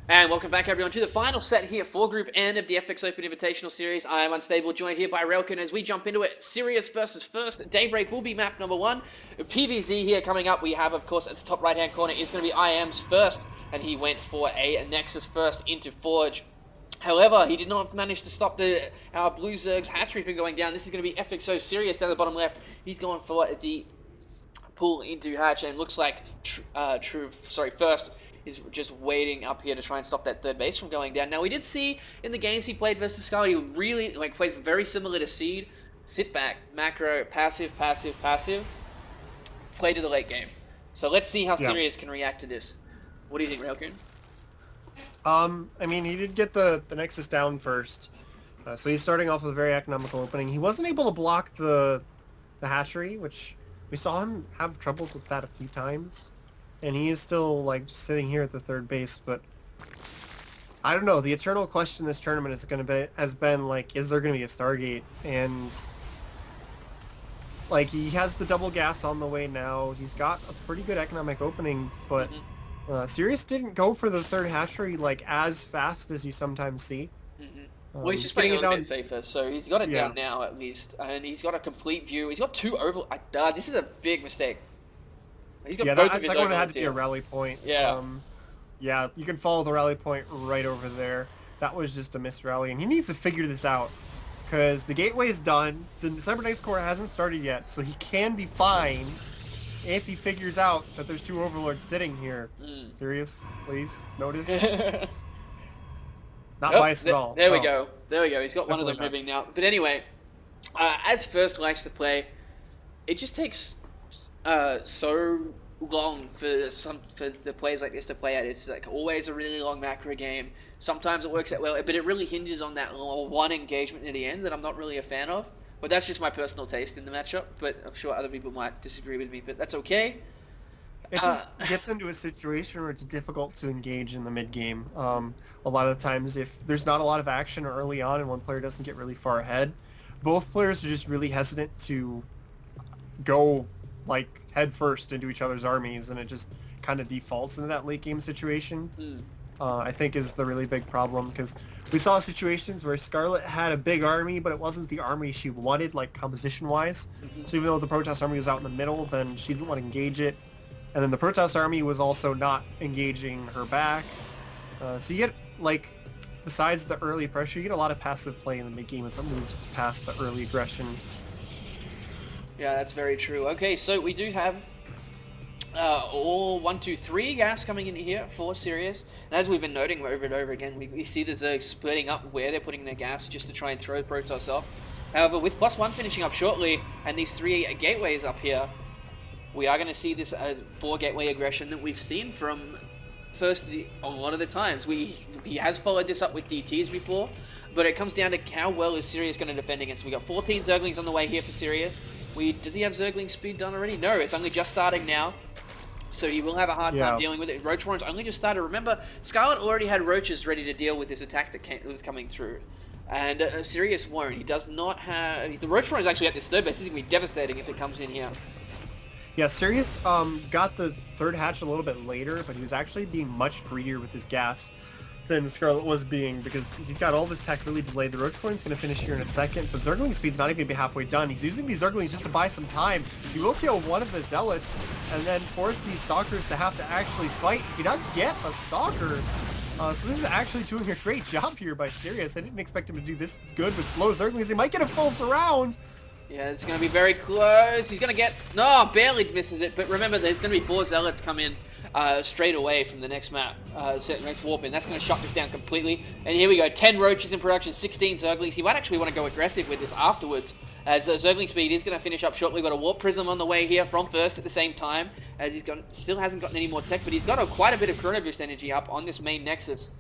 And welcome back, everyone, to the final set here for Group N of the FX Open Invitational Series. I am Unstable, joined here by Relkin as we jump into it. Sirius versus First. Daybreak will be map number 1. PVZ here coming up. We have, of course, at the top right-hand corner is going to be IMFirst, and he went for a Nexus first into Forge. However, he did not manage to stop our Blue Zerg's hatchery from going down. This is going to be FXOSirius down the bottom left. He's going for the pull into hatch, and looks like First is just waiting up here to try and stop that third base from going down. Now, we did see in the games he played versus Scarlet, he really plays very similar to Seed. Sit back, macro, passive, passive, passive. Play to the late game. So let's see how Sirius can react to this. What do you think, Railcoon? I mean, he did get the Nexus down first. So he's starting off with a very economical opening. He wasn't able to block the hatchery, which we saw him have troubles with that a few times. And he is still, just sitting here at the third base, but I don't know. The eternal question this tournament has been, is there going to be a Stargate? And, he has the double gas on the way now. He's got a pretty good economic opening, but Sirius didn't go for the third hatchery, as fast as you sometimes see. Well, he's just playing a little bit safer, so he's got it down now, at least. And he's got a complete view. He's got two oval... this is a big mistake. He's got both of his one had to be a rally point. Yeah. Yeah, you can follow the rally point right over there. That was just a missed rally, and he needs to figure this out. Because the gateway is done, the Cybernetics Core hasn't started yet, so he can be fine if he figures out that there's two Overlords sitting here. Sirius, please, notice. Not biased at all. There we go. There we go. He's got one of them moving now. But anyway, as First likes to play, it just takes so long for the players like this to play out. It's always a really long macro game. Sometimes it works out well, but it really hinges on that one engagement near the end that I'm not really a fan of. But that's just my personal taste in the matchup. But I'm sure other people might disagree with me, but that's okay. It just gets into a situation where it's difficult to engage in the mid game. A lot of the times, if there's not a lot of action early on and one player doesn't get really far ahead, both players are just really hesitant to go head first into each other's armies, and it just kind of defaults into that late game situation. I think is the really big problem, because we saw situations where Scarlet had a big army, but it wasn't the army she wanted, composition wise. So even though the Protoss army was out in the middle, then she didn't want to engage it, and then the Protoss army was also not engaging her back. So you get besides the early pressure, you get a lot of passive play in the mid game if it moves past the early aggression. Yeah, that's very true. Okay, so we do have all 1, 2, 3 gas coming in here for Sirius. And as we've been noting over and over again, we see the Zerg splitting up where they're putting their gas just to try and throw Protoss off. However, with +1 finishing up shortly and these 3 gateways up here, we are going to see this 4 gateway aggression that we've seen from First a lot of the times. He has followed this up with DTs before, but it comes down to how well is Sirius going to defend against. We got 14 Zerglings on the way here for Sirius. Does he have Zergling speed done already? No, it's only just starting now. So he will have a hard time dealing with it. Roach Warren's only just started. Remember, Scarlet already had Roaches ready to deal with this attack that was coming through. And Sirius won't. He does not have... The Roach Warren is actually at this third base. This is going to be devastating if it comes in here. Yeah, Sirius got the third hatch a little bit later, but he was actually being much greedier with his gas than Scarlet was being, because he's got all this tech really delayed. The Roach Warren's going to finish here in a second, but Zergling speed's not even going to be halfway done. He's using these Zerglings just to buy some time. He will kill one of the Zealots and then force these Stalkers to have to actually fight. He does get a Stalker, so this is actually doing a great job here by Sirius. I didn't expect him to do this good with slow Zerglings. He might get a full surround. Yeah, it's going to be very close. He's going to get... No, barely misses it. But remember, there's going to be 4 Zealots come in straight away from the next map, next warp in. That's going to shut this down completely. And here we go, 10 Roaches in production, 16 Zerglings. He might actually want to go aggressive with this afterwards, as Zergling speed is going to finish up shortly. We've got a Warp Prism on the way here from First at the same time, as still hasn't gotten any more tech, but he's got quite a bit of Chrono Boost energy up on this main Nexus.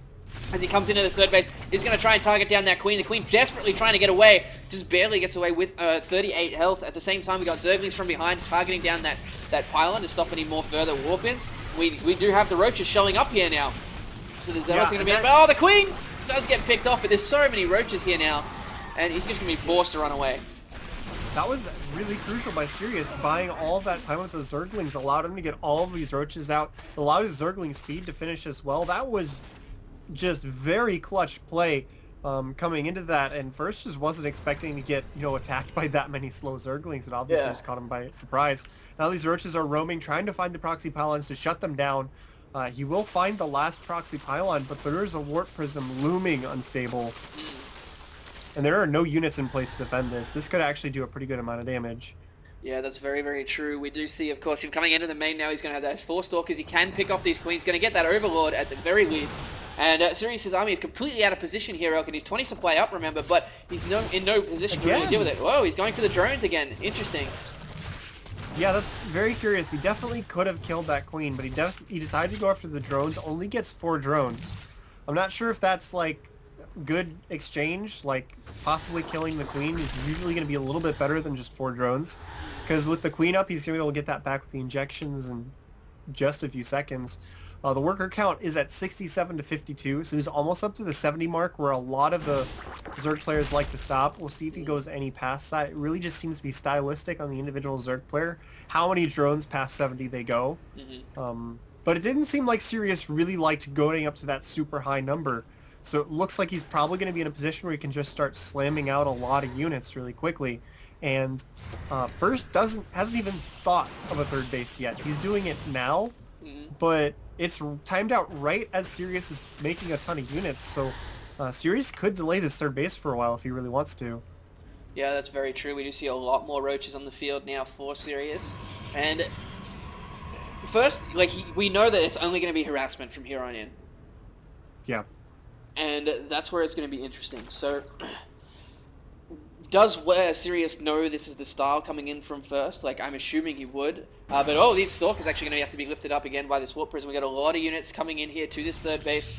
As he comes into the third base, he's going to try and target down that Queen. The Queen desperately trying to get away, just barely gets away with 38 health. At the same time, we got Zerglings from behind targeting down that pylon to stop any more further warp-ins. We do have the Roaches showing up here now. So the Zealots are going to be... Oh, the Queen does get picked off, but there's so many Roaches here now. And he's just going to be forced to run away. That was really crucial by Sirius. Buying all of that time with the Zerglings allowed him to get all of these Roaches out. Allowed his Zergling speed to finish as well. That was just very clutch play coming into that, and First just wasn't expecting to get, attacked by that many slow Zerglings. It obviously just caught him by surprise. Now these roaches are roaming, trying to find the proxy pylons to shut them down. He will find the last proxy pylon, but there is a warp prism looming unstable. And there are no units in place to defend this. This could actually do a pretty good amount of damage. Yeah, that's very, very true. We do see, of course, him coming into the main now. He's going to have those 4 Stalkers. He can pick off these Queens. He's going to get that Overlord at the very least. And Sirius's army is completely out of position here, Elkin. He's 20 supply up, remember, but he's in no position to really deal with it. Whoa, he's going for the drones again. Interesting. Yeah, that's very curious. He definitely could have killed that Queen, but he decided to go after the drones. Only gets 4 drones. I'm not sure if that's, like, good exchange. Like, possibly killing the Queen is usually going to be a little bit better than just 4 drones. Because with the Queen up, he's going to be able to get that back with the injections in just a few seconds. The worker count is at 67 to 52, so he's almost up to the 70 mark, where a lot of the Zerg players like to stop. We'll see if he goes any past that. It really just seems to be stylistic on the individual Zerg player, how many drones past 70 they go. But it didn't seem like Sirius really liked going up to that super high number. So it looks like he's probably going to be in a position where he can just start slamming out a lot of units really quickly. And First hasn't even thought of a third base yet. He's doing it now, but it's timed out right as Sirius is making a ton of units. So Sirius could delay this third base for a while if he really wants to. Yeah, that's very true. We do see a lot more roaches on the field now for Sirius. And First, we know that it's only going to be harassment from here on in. Yeah. And that's where it's going to be interesting. So, does Sirius know this is the style coming in from First? Like, I'm assuming he would. But, these Stalkers actually going to have to be lifted up again by this Warp Prism. We got a lot of units coming in here to this third base.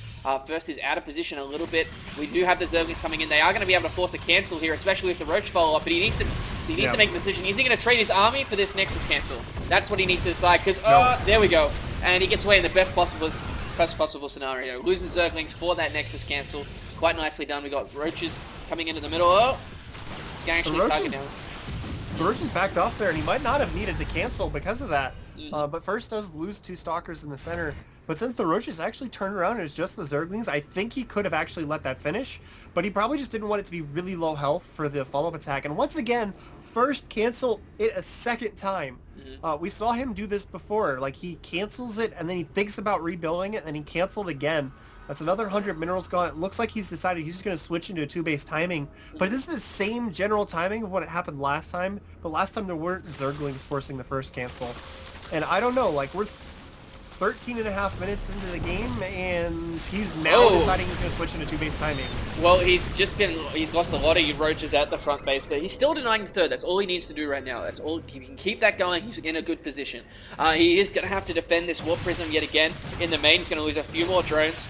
First is out of position a little bit. We do have the Zerglings coming in. They are going to be able to force a cancel here, especially with the Roach follow-up. But he needs to make a decision. Is he going to trade his army for this Nexus cancel? That's what he needs to decide. Because, there we go. And he gets away in the best possible scenario. Loses Zerglings for that Nexus cancel. Quite nicely done. We got Roaches coming into the middle. Oh! He's going to actually target down. The Roaches backed off there, and he might not have needed to cancel because of that. But First does lose 2 Stalkers in the center. But since the Roaches actually turned around and it's just the Zerglings, I think he could have actually let that finish. But he probably just didn't want it to be really low health for the follow-up attack. And once again, First canceled it a second time. We saw him do this before. Like, he cancels it, and then he thinks about rebuilding it, and then he canceled again. That's another 100 minerals gone. It looks like he's decided he's just going to switch into a 2-base timing. But this is the same general timing of what happened last time. But last time there weren't Zerglings forcing the first cancel. And I don't know, like, we're 13 and a half minutes into the game, and he's now deciding he's going to switch into 2-base timing. Well, he's lost a lot of Roaches at the front base there. He's still denying the third. That's all he needs to do right now. That's all. He can keep that going. He's in a good position. He is going to have to defend this Warp Prism yet again. In the main, he's going to lose a few more drones.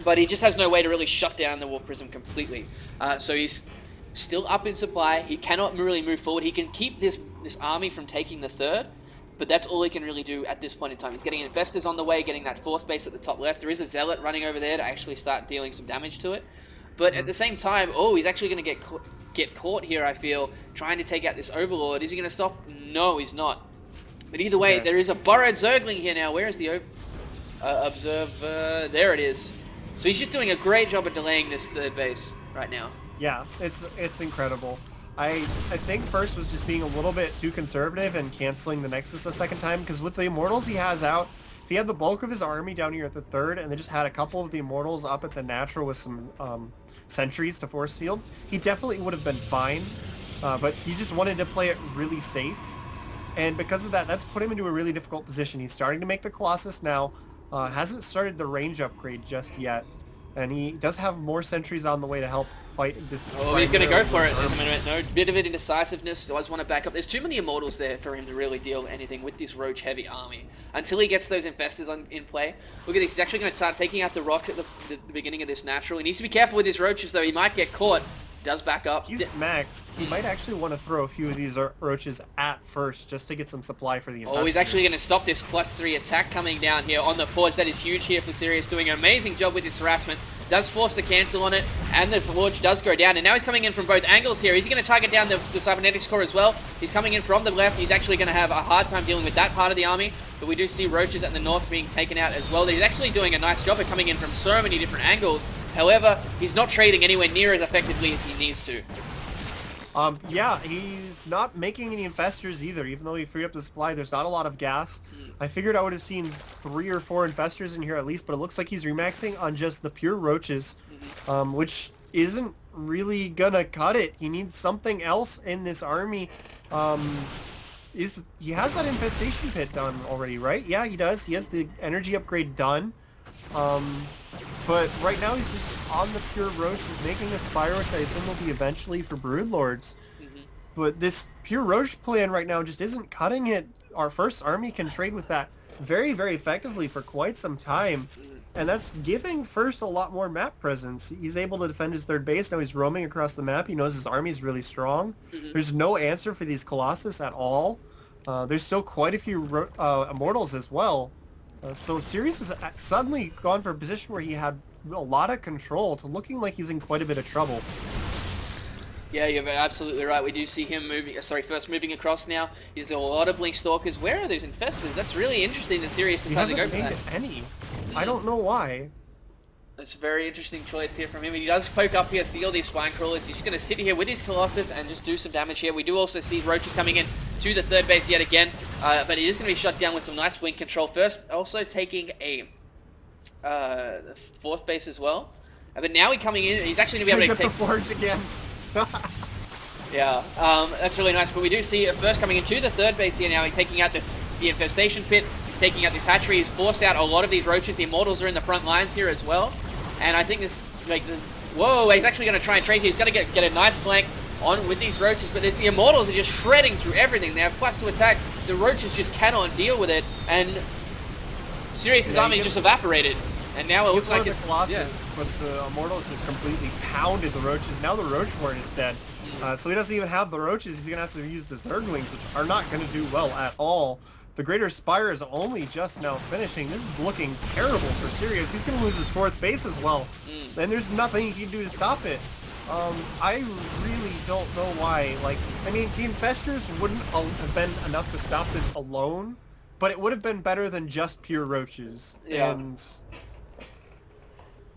But he just has no way to really shut down the Warp Prism completely. So he's still up in supply. He cannot really move forward. He can keep this army from taking the third, but that's all he can really do at this point in time. He's getting Infestors on the way, getting that 4th base at the top left. There is a Zealot running over there to actually start dealing some damage to it. But at the same time, he's actually going to get caught here, I feel, trying to take out this Overlord. Is he going to stop? No, he's not. But either way, there is a burrowed Zergling here now. Where is the Observer? There it is. So he's just doing a great job of delaying this third base right now. Yeah, it's incredible. I think First was just being a little bit too conservative and canceling the Nexus a second time, because with the Immortals he has out, if he had the bulk of his army down here at the third and then just had a couple of the Immortals up at the natural with some sentries to force field, he definitely would have been fine. But he just wanted to play it really safe. And because of that, that's put him into a really difficult position. He's starting to make the Colossus now. Hasn't started the range upgrade just yet. And he does have more sentries on the way to help fight this. He's going to go for it. No bit of it indecisiveness. Does want to back up. There's too many Immortals there for him to really deal anything with this Roach heavy army. Until he gets those Infestors in play. Look at this. He's actually going to start taking out the rocks at the beginning of this natural. He needs to be careful with his Roaches though. He might get caught. Does back up. He's maxed. He might actually want to throw a few of these Roaches at First just to get some supply for the Infestors. He's actually going to stop this +3 attack coming down here on the Forge. That is huge here for Sirius, doing an amazing job with his harassment. Does force the cancel on it, and the Forge does go down. And now he's coming in from both angles here. Is he going to target down the Cybernetics core as well? He's coming in from the left. He's actually going to have a hard time dealing with that part of the army. but we do see Roaches at the north being taken out as well. He's actually doing a nice job of coming in from so many different angles. However, he's not trading anywhere near as effectively as he needs to. Yeah, he's not making any infestors either, even though he freed up the supply. There's not a lot of gas. I figured I would have seen 3 or 4 infestors in here at least, but it looks like he's remaxing on just the pure roaches, which isn't really gonna cut it. He needs something else in this army. He has that infestation pit done already, right? Yeah, he does. He has the energy upgrade done. But right now he's just on the pure roach. He's making a spire, which I assume will be eventually for broodlords. But this pure roach plan right now just isn't cutting it. Our first army can trade with that very, very effectively for quite some time. And that's giving First a lot more map presence. He's able to defend his third base. Now he's roaming across the map. He knows his army is really strong. There's no answer for these Colossus at all. There's still quite a few Immortals as well. So Sirius has suddenly gone for a position where he had a lot of control to looking like he's in quite a bit of trouble. Yeah, you're absolutely right. We do see him moving, First moving across now. He's a lot of Blink Stalkers. Where are those infestors? That's really interesting that Sirius decided to go for that. He hasn't made any. I don't know why. That's a very interesting choice here from him. He does poke up here, see all these spine crawlers. He's just going to sit here with his Colossus and just do some damage here. We do also see Roaches coming in to the third base yet again, but he is going to be shut down with some nice blink control. First, also taking a fourth base as well. But now he's coming in, he's actually going to be able to take the forge again. Yeah, that's really nice. But we do see First coming into the third base here now. He's taking out the infestation pit. He's taking out this hatchery. He's forced out a lot of these Roaches. The Immortals are in the front lines here as well. And I think this, whoa, he's actually going to try and trade here. He's going to get a nice flank on with these Roaches, but the Immortals are just shredding through everything. They have plus to attack. The Roaches just cannot deal with it, and Sirius's army just evaporated. And now it looks like the Colossus, but the Immortals just completely pounded the Roaches. Now the Roach Warren is dead. So he doesn't even have the Roaches. He's going to have to use the Zerglings, which are not going to do well at all. The Greater Spire is only just now finishing. This is looking terrible for Sirius. He's going to lose his fourth base as well. And there's nothing he can do to stop it. I really don't know why. I mean, the Infestors wouldn't have been enough to stop this alone, but it would have been better than just pure Roaches. Yeah. And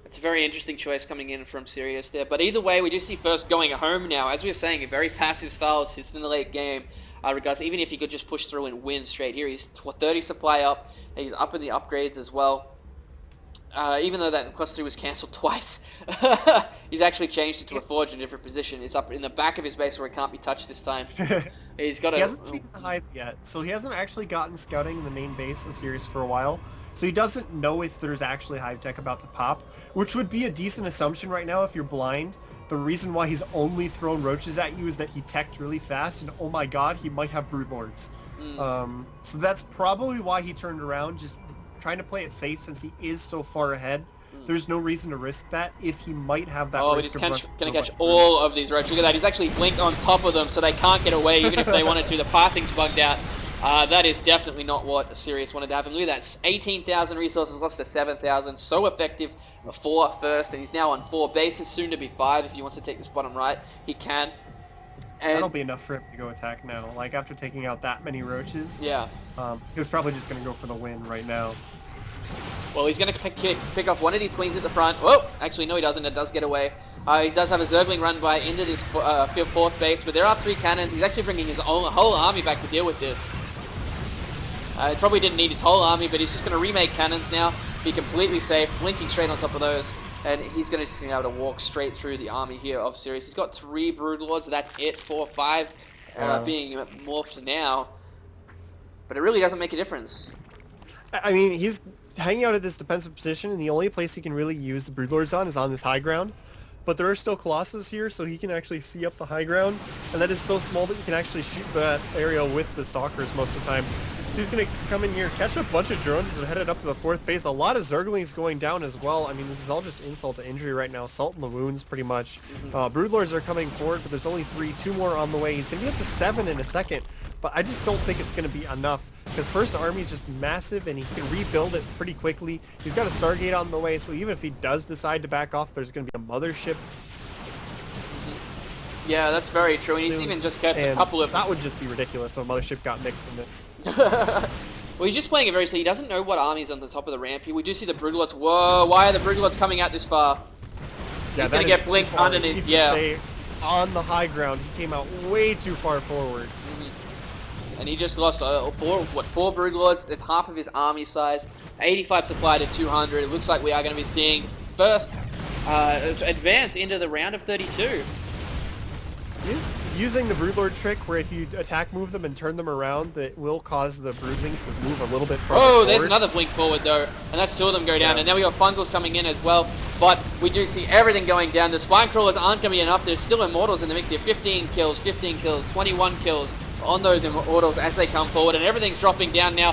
it's a very interesting choice coming in from Sirius there. But either way, we do see First going home now. As we were saying, a very passive style sits in the late game. Regardless, even if he could just push through and win straight here, he's 30 supply up. He's up in the upgrades as well. Even though that +3 was cancelled twice, he's actually changed it to a forge in a different position. It's up in the back of his base where it can't be touched this time. He's got. He hasn't seen the hive yet, so he hasn't actually gotten scouting in the main base of Sirius for a while. So he doesn't know if there's actually hive tech about to pop, which would be a decent assumption right now if you're blind. The reason why he's only thrown Roaches at you is that he teched really fast, and oh my god, he might have Broodlords. So that's probably why he turned around, just trying to play it safe since he is so far ahead. There's no reason to risk that if he might have that risk. Oh, he's going to catch all of these Roaches. Look at that, he's actually blinked on top of them so they can't get away even if they wanted to. The pathing's bugged out. That is definitely not what Sirius wanted to have him. Look at that, 18,000 resources lost to 7,000. So effective for First, and he's now on 4 bases, soon to be 5 if he wants to take this bottom right. He can. And that'll be enough for him to go attack now. After taking out that many Roaches. Yeah. He's probably just going to go for the win right now. Well, he's going to pick off one of these queens at the front. Oh, actually, no, he doesn't. It does get away. He does have a Zergling run by into this 4th base, but there are 3 cannons. He's actually bringing his whole army back to deal with this. He probably didn't need his whole army, but he's just going to remake cannons now, be completely safe, blinking straight on top of those, and he's going to be able to walk straight through the army here of Sirius. He's got 3 Broodlords, so that's it, 4 or 5 being morphed now, but it really doesn't make a difference. I mean, he's hanging out at this defensive position, and the only place he can really use the Broodlords on is on this high ground. But there are still Colossus here, so he can actually see up the high ground, and that is so small that you can actually shoot that area with the Stalkers most of the time. So he's going to come in here, catch a bunch of drones and headed up to the 4th base. A lot of Zerglings going down as well. I mean, this is all just insult to injury right now. Salt in the wounds, pretty much. Broodlords are coming forward, but there's only 3, 2 more on the way. He's going to be up to 7 in a second, but I just don't think it's going to be enough. Because First army is just massive, and he can rebuild it pretty quickly. He's got a Stargate on the way, so even if he does decide to back off, there's going to be a mothership. Yeah, that's very true. And he's even just kept a couple of... That would just be ridiculous if a mothership got mixed in this. Well, he's just playing it very safe. He doesn't know what army's on the top of the ramp here. We do see the Brutalots. Whoa, why are the Brutalots coming out this far? Yeah, he's going to get blinked underneath. Yeah. Stay on the high ground. He came out way too far forward. And he just lost four Brutalots. It's half of his army size. 85 supply to 200. It looks like we are going to be seeing first advance into the round of 32. He's using the Broodlord trick where if you attack move them and turn them around, that will cause the Broodlings to move a little bit further forward. There's another blink forward though, and that's two of them go down. And now we got Fungals coming in as well, but we do see everything going down. The Spine Crawlers aren't going to be enough. There's still Immortals in the mix here. 15 kills, 21 kills on those Immortals as they come forward, and everything's dropping down now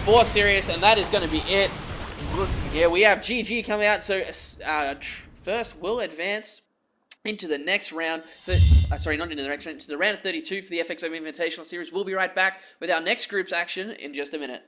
for Sirius, and that is going to be it. Yeah, we have GG coming out, so first we'll advance into the next round. So, sorry, not into the next round, into the round of 32 for the FXO Invitational Series. We'll be right back with our next group's action in just a minute.